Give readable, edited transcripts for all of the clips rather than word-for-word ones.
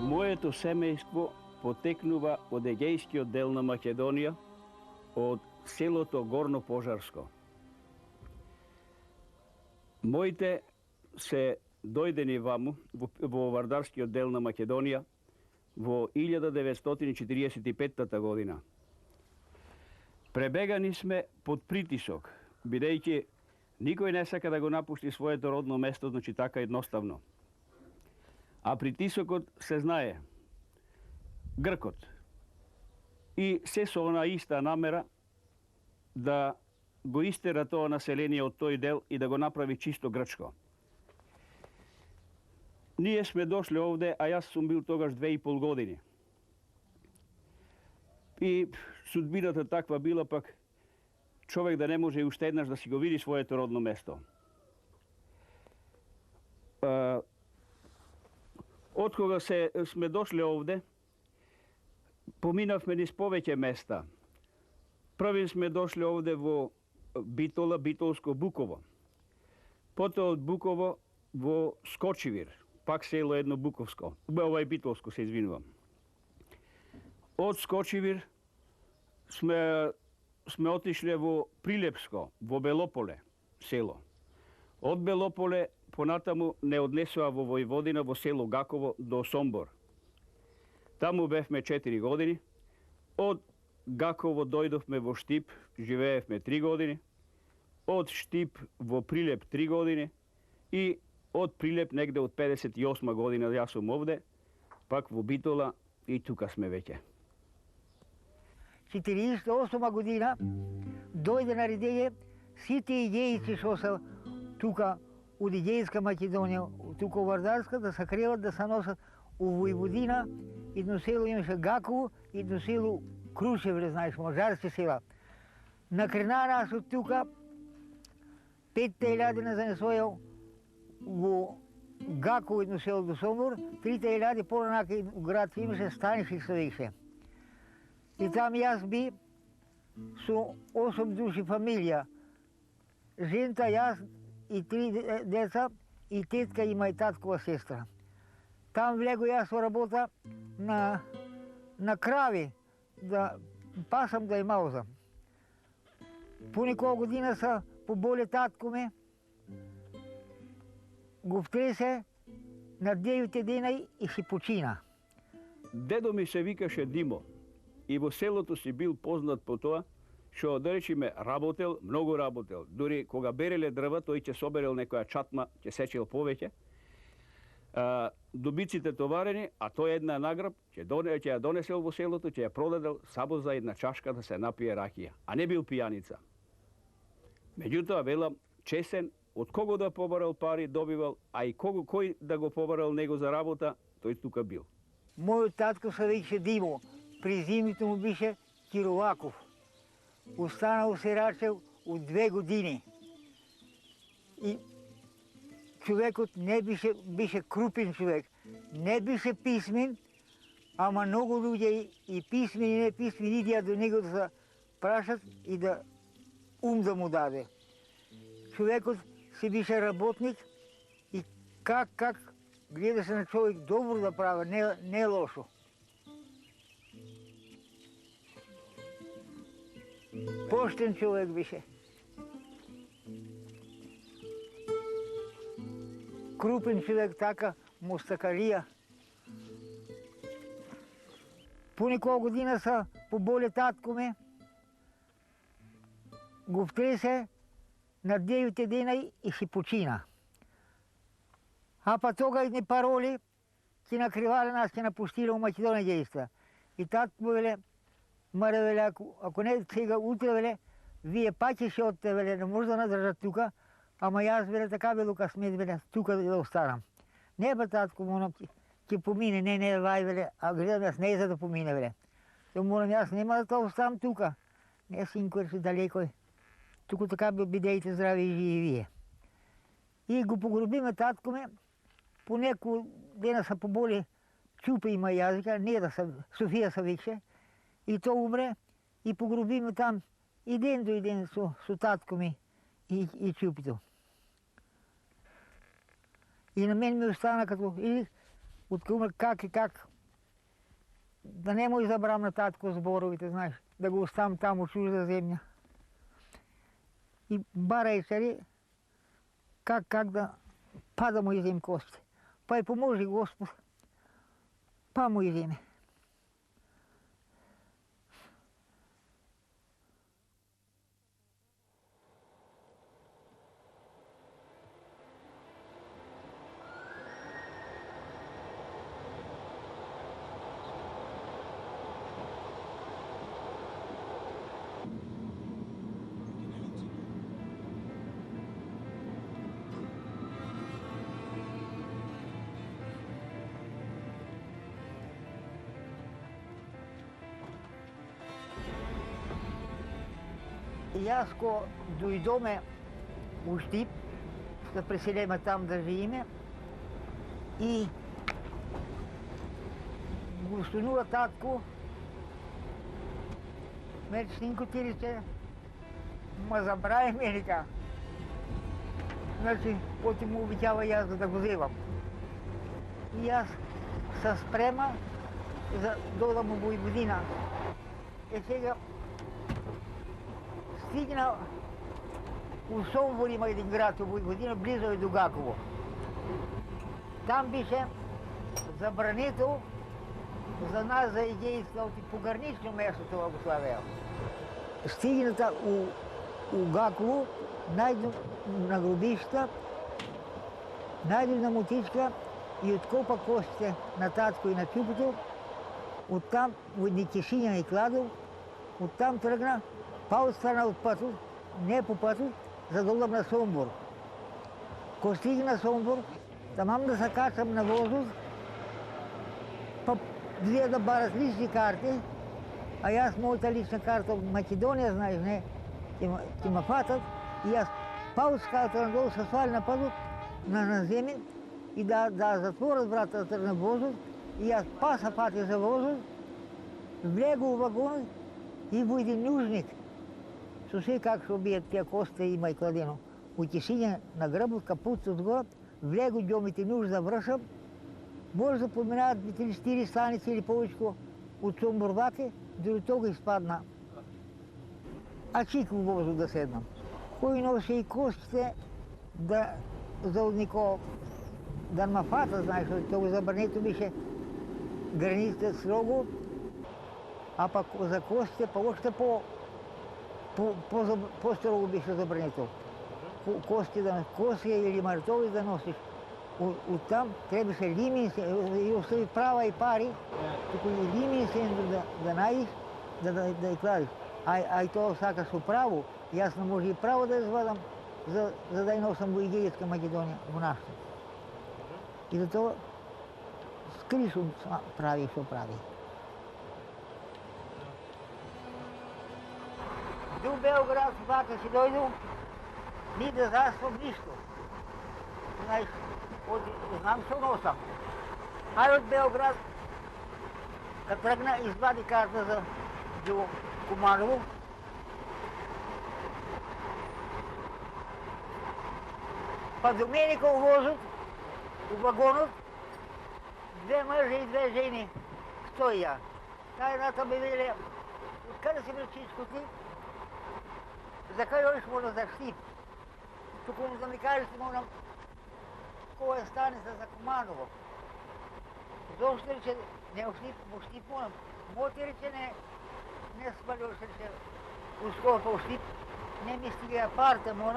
Моето семејство потекнува од егејскиот дел на Македонија, од селото Горно Пожарско. Моите се дојдени ваму, во Вардарскиот дел на Македонија, во 1945 година. Пребегани сме под притисок, бидејќи никој не сака да го напушти своето родно место, значи така едноставно. А притисокот се знае. Гркот. И се со она иста намера да го истера тоа население од тој дел и да го направи чисто грчко. Ние сме дошле овде, а јас сум бил тогаш 2,5 години. И судбината таква била пак човек да не може и уште еднаш да си го види своето родно место. Откога сме дошле овде, поминавме низ повеќе места. Први сме дошле овде во Битола, Битолско, Буково. Потоа од Буково во Скочивир, пак село едно Буковско, Битолско се извинувам. Од Скочивир сме отишле во Прилепско, во Белополе село. Од Белополе понатаму не однесува во Војводина, во село Гаково до Сомбор. Таму бевме 4 години. Од Гаково дојдовме во Штип, живеевме 3 години. Од Штип во Прилеп 3 години. И од Прилеп негде од 58 година јас сум овде, пак во Битола и тука сме веќе. 48 година дојде наредење сите идејци што се тука од Егејска Македонија, тука во Вардарска, да се креват, да се носат у Војводина. Едно село имаше Гаково, едно село Крушевле, знаеш, мажарски села. Накрена нас од тука 5.000 не занесоја во Гаково, едно село до Сомбор, 3.000 поранака у град имаше Станишик се веќе. И там јас би со 8 души фамилија. Жента, јас и 3 деца, и тетка и мај таткова сестра. Там влего јас во работа на крави, да пасам да ја маузам. По некоја година са поболе татко ме, го втресе на 9 дена и си почина. Дедо ми се викаше Димо и во селото си бил познат по тоа што, да речеме, работел, многу работел. Дури кога береле дрва, тој ќе соберел некоја чатма, ќе сечел повеќе. Добиците товарени, а тој една награб, ќе ја донесел во селото, ќе ја продадел само за една чашка да се напие ракија, а не бил пијаница. Меѓутоа, велам, чесен, од кого да побарал пари, добивал, а и кој да го побарал него за работа, тој тука бил. Мојот татко се викаше Димо, презимето му беше Кироваков. Останал се рачел од 2 години. И човекот не беше крупен човек. Не беше писмен, ама многу луѓе и писмени и неписмени идеја до него да се прашат и да да му даде. Човекот си беше работник и как гледаше на човек добро да прави, не лошо. Поштен човек беше. Крупен човек, така, мустакалија. По некоја година са поболе татко ме, го втресе на 9 дена и си почина. А па тога едни пароли ќе накривале нас, ќе напуштиле у Македонија ѓејства. И татко веле, маре веле, ако не сега утре веле, вие пак ќе се одте веле, не може да надржат тука, ама јас веле така веле късмет веле, тука да останам. Не бе татко, морам ќе помине, не вај веле, а гледам јас не за да помине веле. То морам јас нема да оставам тука. Не синко се далеко. Тука така бидејте здрави и живи вие. И го погребиме татко ме, по неко дена са поболи чупе има јазика, не да са, Софија се викше, и то умре, и погребиме там и ден до ден со татко ми и чупито. И на мен ми остана като, и откумре как да не му избрам на татко зборовите, знаеш, да го оставам там от чужда земя. И барай цари, как да па да му изем кости. Па и поможи Господ, па му иземе. И аз, ко дойдоме у Штип, да преселиме там да живиме, и гостонува татко, Мерчнинко ти рече, ма забрави ме, река. Значи, поти му обичава и аз да го вземам. И аз се спрема за додам у Войводина. Сега стигна у Сомбор, има един град у Войводина, близо е до Гаково. Там беше забранито за нас, за егейска, от погранично место това го славя. Стигната у Гаково, найду на гробища, найду на мотичка и откопа костите на татко и на чупото. Оттам, в едни тишиня и кладов, оттам тръгна, па от страна от пътя, не по пътя, за да отидем на Сомбор. Ко стигна на Сомбор, тамам да се качам на воздух, па вие да барат лични карти, а аз моята лична карта в Македония, знаеш, не, ти ме фатат, и аз па от скалата надолу се свали на пътя, на земя, и да затворят врата да тръгна воздух, и аз па се фатя за воздух, влего в вагона и в един нужник. Слушай как ще убият тия кости, има и кладено. У тишиня на гръба, капут отгоре, влего дьомите нуж да връщам, може да подминават 3-4 станици или повече от Сомборвате, дори тога изпадна. А чик в воздух да седнам. Кой носи и костите за никого да ме фата, знаеш, това забранито беше границите строго, а пък за костите още по-строго беше забранито. Коси или мартови да носиш. Оттам трябваше лимин и остави права и пари, тук и лимин да найдеш, да я кладеш. А и то сакаш право, и аз не може и право да извадам, за да я носам в Егейска Македония, в нашата. И за това скришом прави, що прави. До Белград с бата си дойду, ни да заспам нищо. Знаеш, знам, що носам. Ай от Белград, да тръгна, извади карта до Куманово. Па до мене ко возят, у вагонът, 2 мъжа и 2 жени стоя. Та едната ме вели, откъде си мечичко ти? За кой ходиш му за Штип? Тук му да ми кажеш му на кой е станица за Куманово. Защо рече, не в Штип му, моти рече не свалюш рече, ускопа в Штип, не ми стига парта му,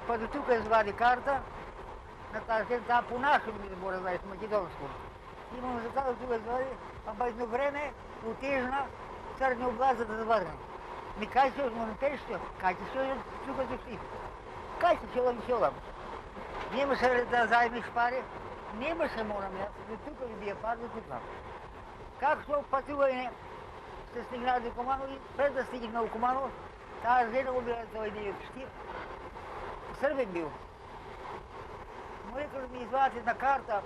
па до тук извади карта, на тази ден по-нашему ми забора, знаеш, македонско. Имам за това тук извади, а едно време отежна църни област, за да завърне. Ми кай се от монотежство, кай се сложи тук до Штип. Кай се селам. Нямаше да заемеш пари, нямаше морам аз, до тук ми бия пар, до тук. Как со пътуване се стигна до Куманово и пред да стигна до Куманово, тази жена убила той един в Штип. Сърбен бил. Му рекал да ми извадят една карта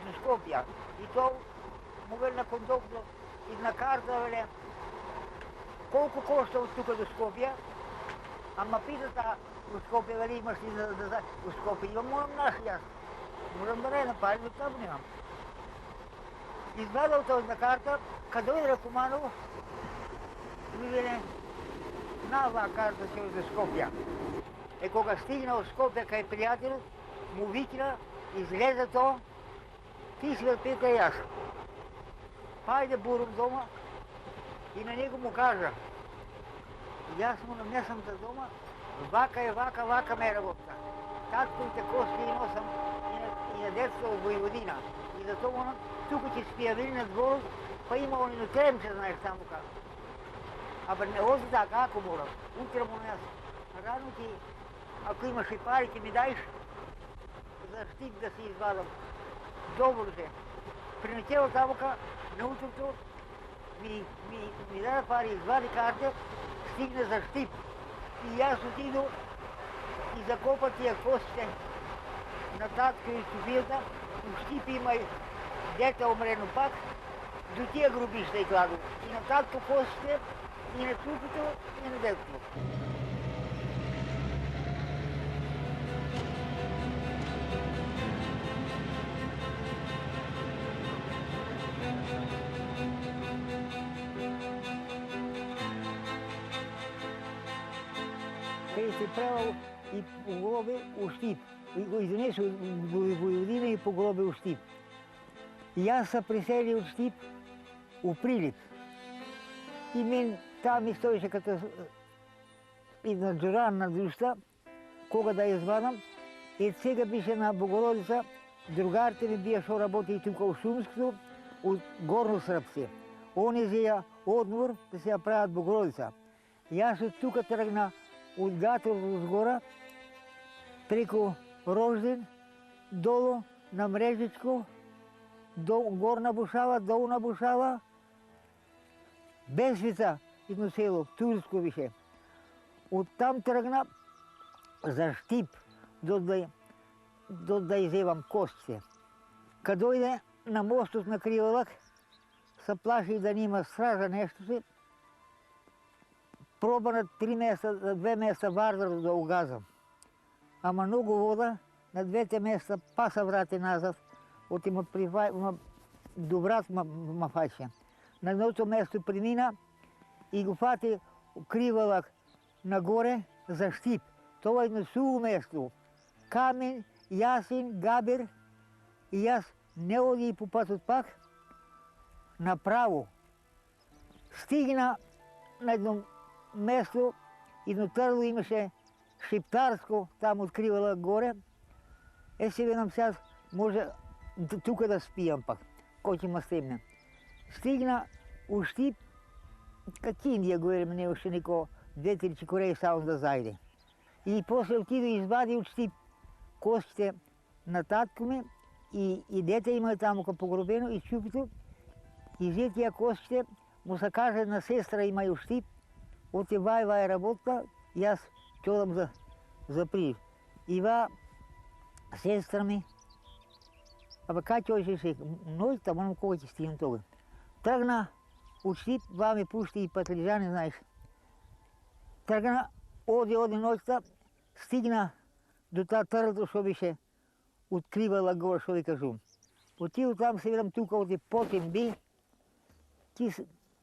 до Скопия. И то му вели на кондуктор една карта, вели, колко коста от тук до Скопия, ама питата от Скопия, вели, имаш ли да от Скопия? Имам, морам наши аз. Морам да не напали, но там нямам. Извадил този на карта, kad dojde Kumanovo, mi vene nova karta se od Skopja. E koga stigne od Skopja kaj prijatelj, mu vikna, izgleda to, ti si od Petra jaz. Pa ide Burum doma i na njegu mu kaže, jaz mu namnesam za doma, vaka je vaka, vaka me rabota. Tatko te kosti i nosam i na detstvo u Vojvodina. I zato ono, tukaj će spijavili na dvoru, pa ima oni na tremče, znaš tamo kako. Абе не ози така, ако мора. Утре му нас. Рано ти, ако имаш и пари, ти ми даеш за щип да си извадам. Добро се. Принечела табока, на утрото ми даде пари, извади карта, стигна за щип. И аз отидох и закопа тия костите на татко и Софията. У щип има и дете умрено пак. До тия гробища и кладо. И на татко костите, и на трупото, и на детето. Къде се правил и погробе у Щип. И го изнесе от Войводина и погробе у Щип. И аз се преселил от Щип у Прилип. И мен там ми стоеше като и на джуран на душта, кога да я извадам. И сега беше на Богородица, другарите ми бия, шо работи и тук у Шумското, от Горно Сръбце. Они взея отмор да се я правят Богородица. И аз от тук тръгна от Гатово сгора, преко Рожден, долу на Мрежичко, Горна Бушава, Долна Бушава, Бесвица, едно село, Турско беше. Оттам тръгна за Щип, да изевам костите. Kad дойде на мостът на Криволък, се плаши да нима стража нещо си, проба на 2 месеца Вардар да угазам. Ама много вода, на 2 месеца па се врати назад, от има добрат ма файше. На едното место премина и го фати Криволък нагоре за Щип. Това е едно сухо место. Камен, ясен, габер. И аз не оди по пътят пак, направо. Стигна на едно место, едно търло имаше шиптарско, там от Криволък горе. Си венам сега, може тук да спиям пак, кой ще ме стемне. Стигна у Щип, каким я говорим, не още нико 2-3 чекореи само да зайде. И после отида и извади от Щип костите на татко ми и дете има там погробено и чупито. И взе тия костите, му се каже на сестра има и у Щип, оти вай работа и аз чодам за прив. И ва сестра ми, абе как той ще се, ной там, он кой ти стигна тога. Тръгна от Щип, ва ми пушти и патлижани, знаеш. Тръгна, оди нощта, стигна до тази търлото, що беше откривала горе, що ви кажу. Отидо там, се видам тук, оти потен би,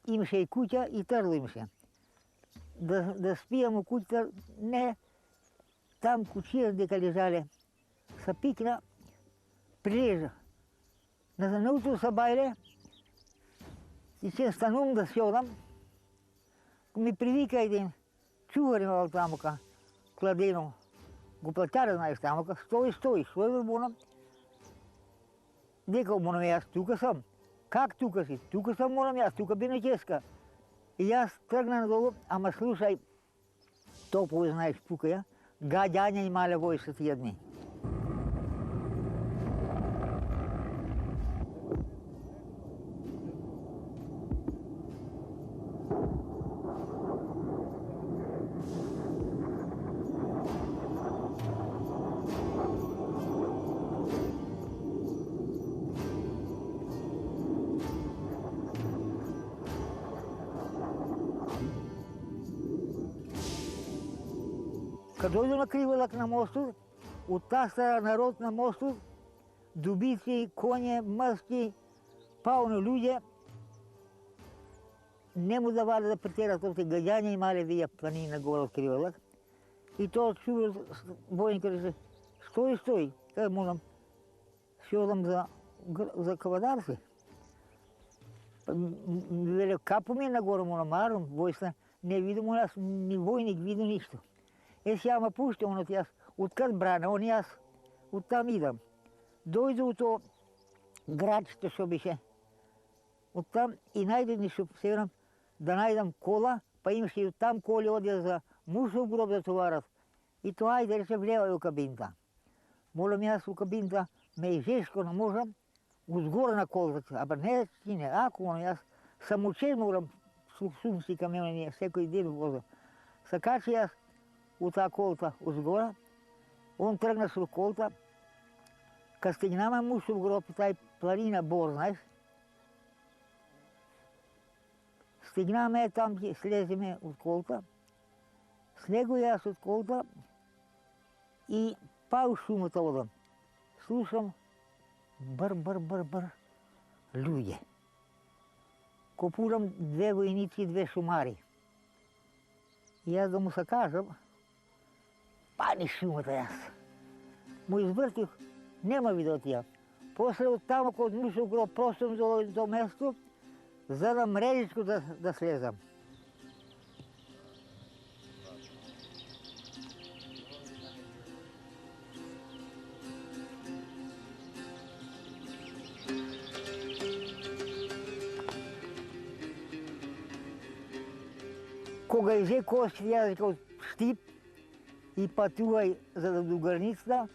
имаше и кутя, и търло имаше. Да спиям у кутята, не, там кучия, дека лежали, се пикна, прилежа. На наутро се байле, и че станум да сьодам, ми привика един чувар имал тамока, кладено, го платяра, знаеш, тамока, стой, що е върбуна. Дека му наме, аз тука съм. Как тука си? Тука съм му наме, аз тука би на Ческа. И аз тръгна надолу, ама слушай, топове, знаеш, тука я, гадяня и маля войска тия дни. Като дойде на Криволък на мостът, от тази народ на мостът, добити, коне, мъжки, пълно люди не му давали да претерат от гадяния, имали вия планини нагоре откривалък. И то чува войник каже, стой, как можем, ще одам за кавадар си. Веле, капо ми нагоре му намарам, войска, не видим у нас, ни войник види нищо. Сега ме пуща, он аз, откъд брана, он и аз оттам идам. Дойде от то градчето, що беше. Оттам и найде нещо, северам, да найдам кола, па имаше и оттам коли одя за мушов гроб да товарят. И то айде рече влева и у кабинта. Молам аз у кабинта, ме и жешко не можам, отгоре на колата. Абе не, ти не, ако аз самочет морам сумси към мене, всеки ден воза. Така че аз от тази колата отгоре, он тръгна с колата, kad stignama mušov grob, taj planina Bor, znaš. Stigname tam, slezime od kolta, slegu jaz od kolta i pa u šumata odam. Slušam, br, ljudje. Ko puram dve vojnici i dve šumari. I jaz da mu se kažem, pa ni šumata jaz. Mu izvrtih, nema video тя. После оттам, от Мушов гроб, просто ми до место, за да мрежичко да слезам. Кога изе кости, я от Штип и пътувай за до границата,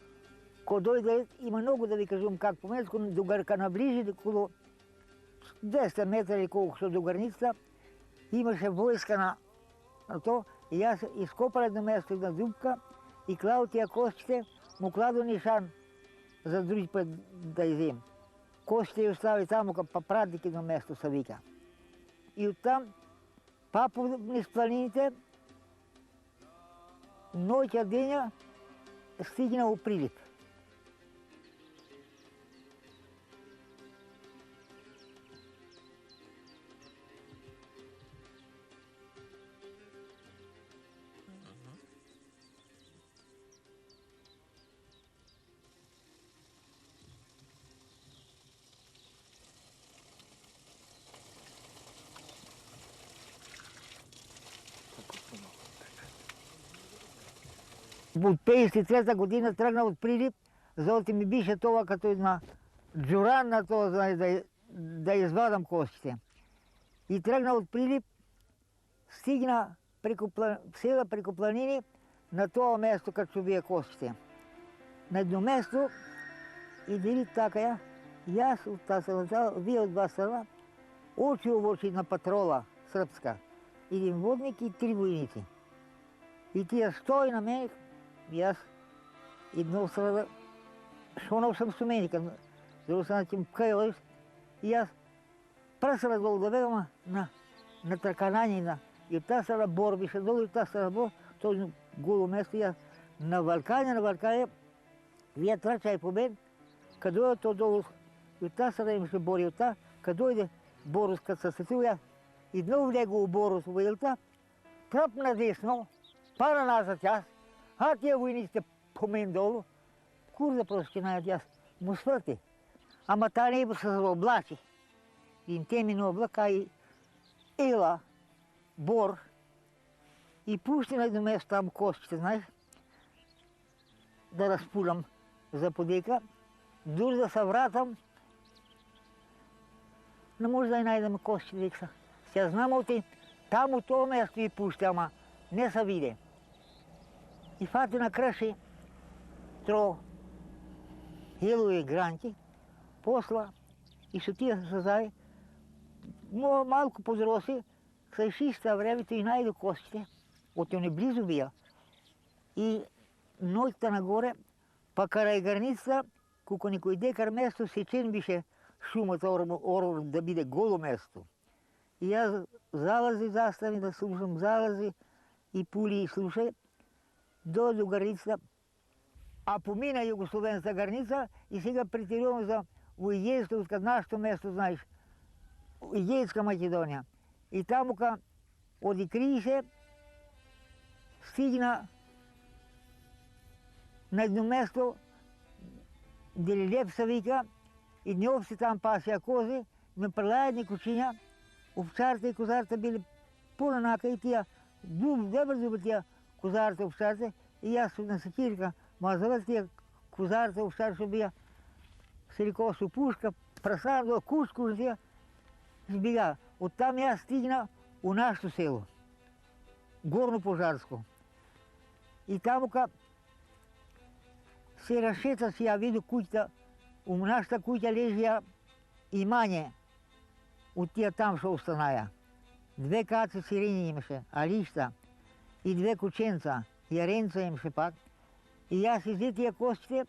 ко дойде, има много да ви кажем как по место, до Гърка наближи, около 200 метра или колко до границата, имаше войска на то, и аз изкопал едно место на дупка и клал тия костите, му кладо нишан за други път да изем. Костите остави там, па пратник едно место са вика. И оттам, по низ планините, нощя деня стигнал Прилип. От 1953 година тръгна от Прилип, защото ми беше това като една джуран на това, да извадам костите. И тръгна от Прилип, стигна села преко планини на това место, като ще бия костите. На едно место и дали така, и аз от тази страна, вие от два страна, очи в очи на патрола сръбска. Един водник и 3 войници. И тия стои на мен, и аз едно страна, шонал съм суменика, друго страна тим кайлаш, и аз пръсра долу да бегам на търкананина. И от тази страна Бор беше долу, и от тази страна Бор, този голо место, и аз на Валкания, вие трачай по мен, къде дойде то долу, и от тази страна имаше Бор, и от тази, къде дойде Борус, като се сетил, аз едно влего у Борус, увиделта, тръпна десно, пана назад аз, а тия войниците по мен долу, курда просто знаят, аз му свърти. Ама та небо се облачи. И те ми на облака и ела, Бор, и пусти на едно место там костите, знаеш, да разпулям за подека, дори да се вратам, не може да и найдем костите, векса. Сега знам от там от това место и пусти, ама не се виде. И фати на кръши, тро, хилови гранти, посла и со тия съзаи, малко подроси, се шиста времето и найду костите, от не близо бия. И нощта нагоре, па край граница, колко никой декар место, сечен беше шумата орор да биде голо место. И аз залази застани да слушам, залази и пули слушай, до границата, а помина югословенска граница и сега претирувам за уездство от нашето место, знаеш, Егейска Македония. И тамука одикри се, стигна на едно место, где Леп се вика, и днем си там пася кози, ме прела едни кучиня, овчарите и козарите били по-нанака и тия добре тия козарите, овчарите, и аз на секирка, ма завед тия козарите, овчарите ще бия, се рекол с опушка, прасана до кучко, тия, избега. Оттам и аз стигна у нашето село, Горно Пожарско. И тамука се разшета си, я виду куќата, у нашата куќа лежија имање от тия там што останаја. 2 каца сирени имаше, алишта и 2 кученца, јаренца имаше пак. И аз изе тия костите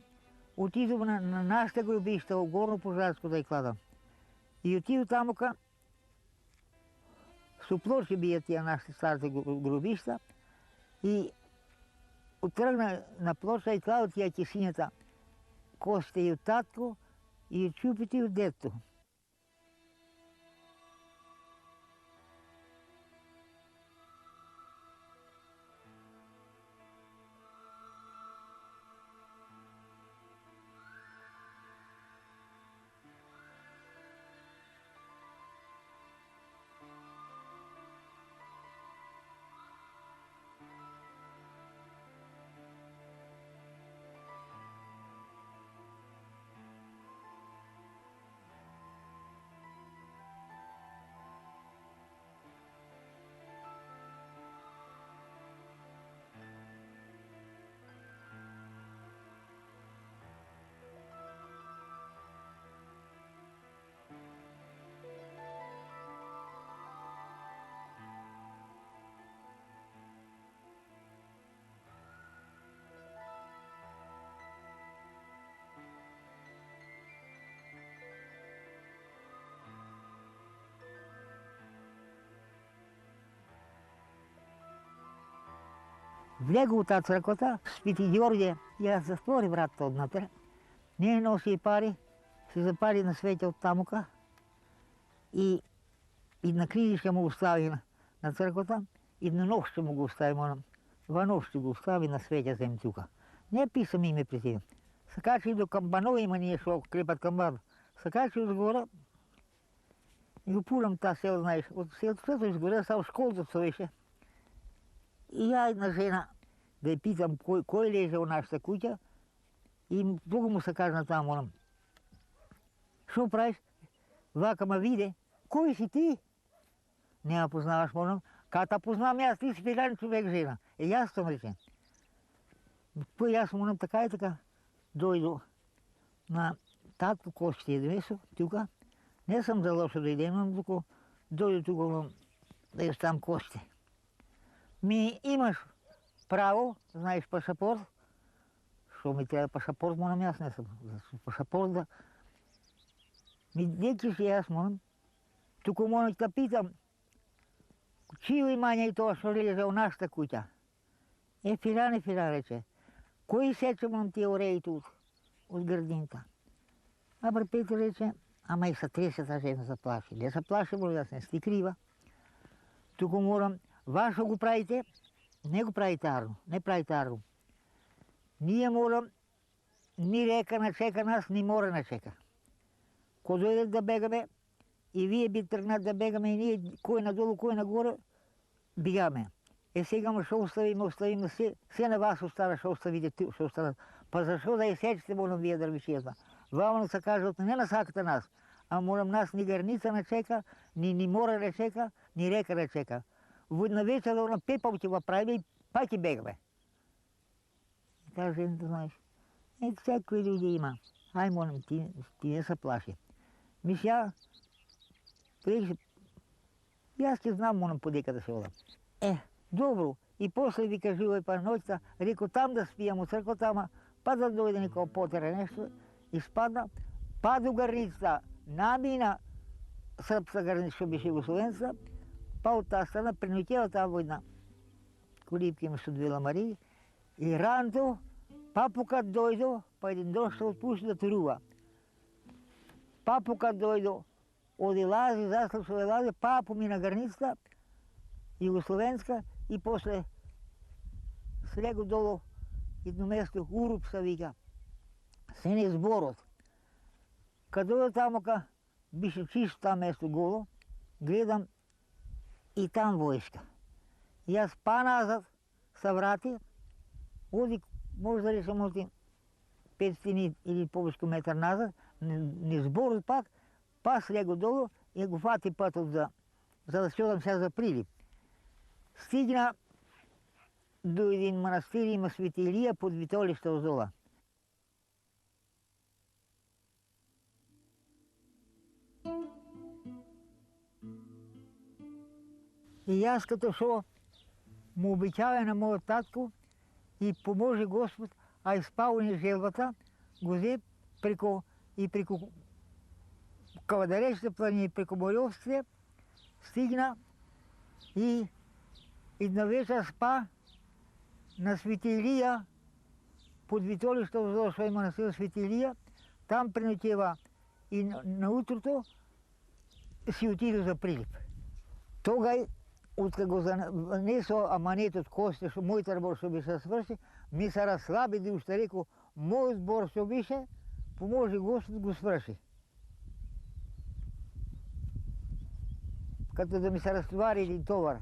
отидов на нашата гробишта у Горно Пожарско да ја кладам. И отидов тамука, со плочи бија тия нашите старите гробишта и отръгна на плоча и кладо тия кисинята костите и от татко, и от чупите и от детето. Влегу у таа црквата, Свети Ѓорѓе, ја затвори вратата однатре. Не носи и пари, се запали на свеќе од тамука и на кринишка му го стави на црквата, и на ношче му го стави, во ношче го стави на свеќа зем тука. Не писам име презиме. Се качи до камбано, има ние што крепат камбано. Се качи одгора и го пулам таа сел, знаеш, од селото изгоре, само школото се беше. И ја една жена да ја питам кој леже у нашата куќа и друго му се кажа таму. Шо правиш? Вака ма виде. Кој си ти? Не ја познаваш, молам. Ката познавам јас, ти си филан човек жена. Јас сум речен. Јас молам така и така. Дојду на татко костите донесо тука. Не сам за лошо да идем, туку дојду тука да ја ставам костите. Ми имаш право, знаеш пашапорт, што ми треба пашапорт, морам јас не сам, пашапорт да... Ми декиш јас морам, туку морам да питам, чио имање и тоа што леже у нашата куќа? Филан рече, кој сече морам тие ореи тут, од градинта? Абар Петр рече, ама и са тресета жена се плаши. Не се плаши, морам јас не сти крива. Туку морам, вашо го правите, не го правите арно, не правите арно. Ние морам, ни река не чека нас, ни море не чека. Ко дојдат да бегаме, и вие би тргнат да бегаме, и ние, кој надолу, кој нагоре, бегаме. Сега ма шо оставиме, се на вас остава, шо оставите, шо остават. Па зашо да ја сечете, морам вие дрвишията. Вамно се кажат, не на сакате нас, а морам нас ни граница не чека, ни море не чека, ни река не чека. На вечер на пепал ќе го правиме и пак ќе бегаме. Таа жената, знаеш, всякои луѓе има. Ај, молам, ти не се плаши. Мисля, јас ќе знам, молам, подека да се одам. Добро, и после ви кажувај па ноќта, реко там да спијам у црквата, ама па да дојде некој потера нешто, и спадна, па до границата, намина српска граница, што беше Југословенска, па од таа страна преноќела таа војна. Колипки ме со 2 ламари, и ранто, па покат дојдо, па еден дошто отпушти да турува. Па покат дојдо, оди лази, Заславшове лази, па помина границата, югословенска, и после слего долу едно место, Уруп се вика. Сене зборот. Kad dođe tamo ka biše čisto tam mesto golo, gledam i tam vojska. Jaz pa nazad se vrati, odi možda rečem odi 500 ili površko metar nazad, ne zborot pak, pa slego dolu i го фати пътът за да сьодам се за Прилип. Стигна до един манастир, има Свети Илия под Витолище Озола. И аз като шо му обичава на моят татко и поможе Господ, а изпълни желбата, го взе преко Кавадаречните планини, преко Боровците, стигна и една вечер спа на Свети Илия, под Витолище Озола, шо има манастир Свети Илия, там пренотива и на утрото си отиде за Прилип. Тогай, откак го занесо аманетот кости, што мојот збор што би се сврши, ми се разслаби да уште реко, мојот збор што беше, поможе Господ го сврши. Като да ми се разтовари един товар.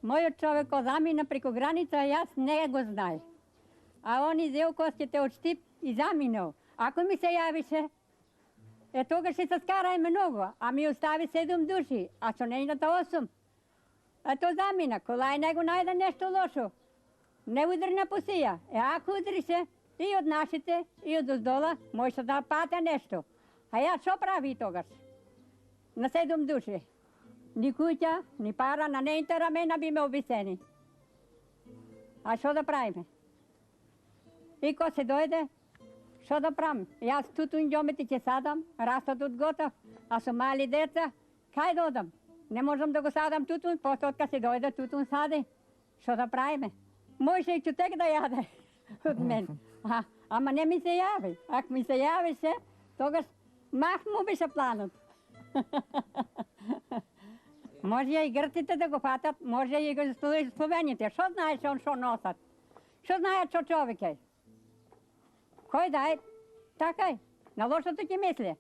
Мојот човек замина преко граница, јас не го знае. А он изел костите од Штип и заминал. Ако ми се јавише, тогаш ще се скараеме много, а ми остави 7 души, а со нејната 8. То замина, кола е него најде нешто лошо. Не удри на посија. Ако удрише и од нашите, и од оздола, може да пате нешто. А јас шо прави тогаш? На 7 души. Ни куќа, ни пара, на нејните рамена би ме обисени. А шо да правиме? И ко се дојде, шо да правим? Јас тутун ѓомети ќе садам, растот готов, а со мали деца, кај да одам? Не можам да го садам тутун, после откај се дојде тутун сади. Шо да правиме? Може и чутек да јаде од мен. Ама не ми се јави. Ако ми се јавише, тогаш мах му беше планот. Може и грците да го фатат, може и словените. Шо знаеш он шо носат? Шо знаят шо човек е? Кој да е? Така е. На лошото ќе мисли.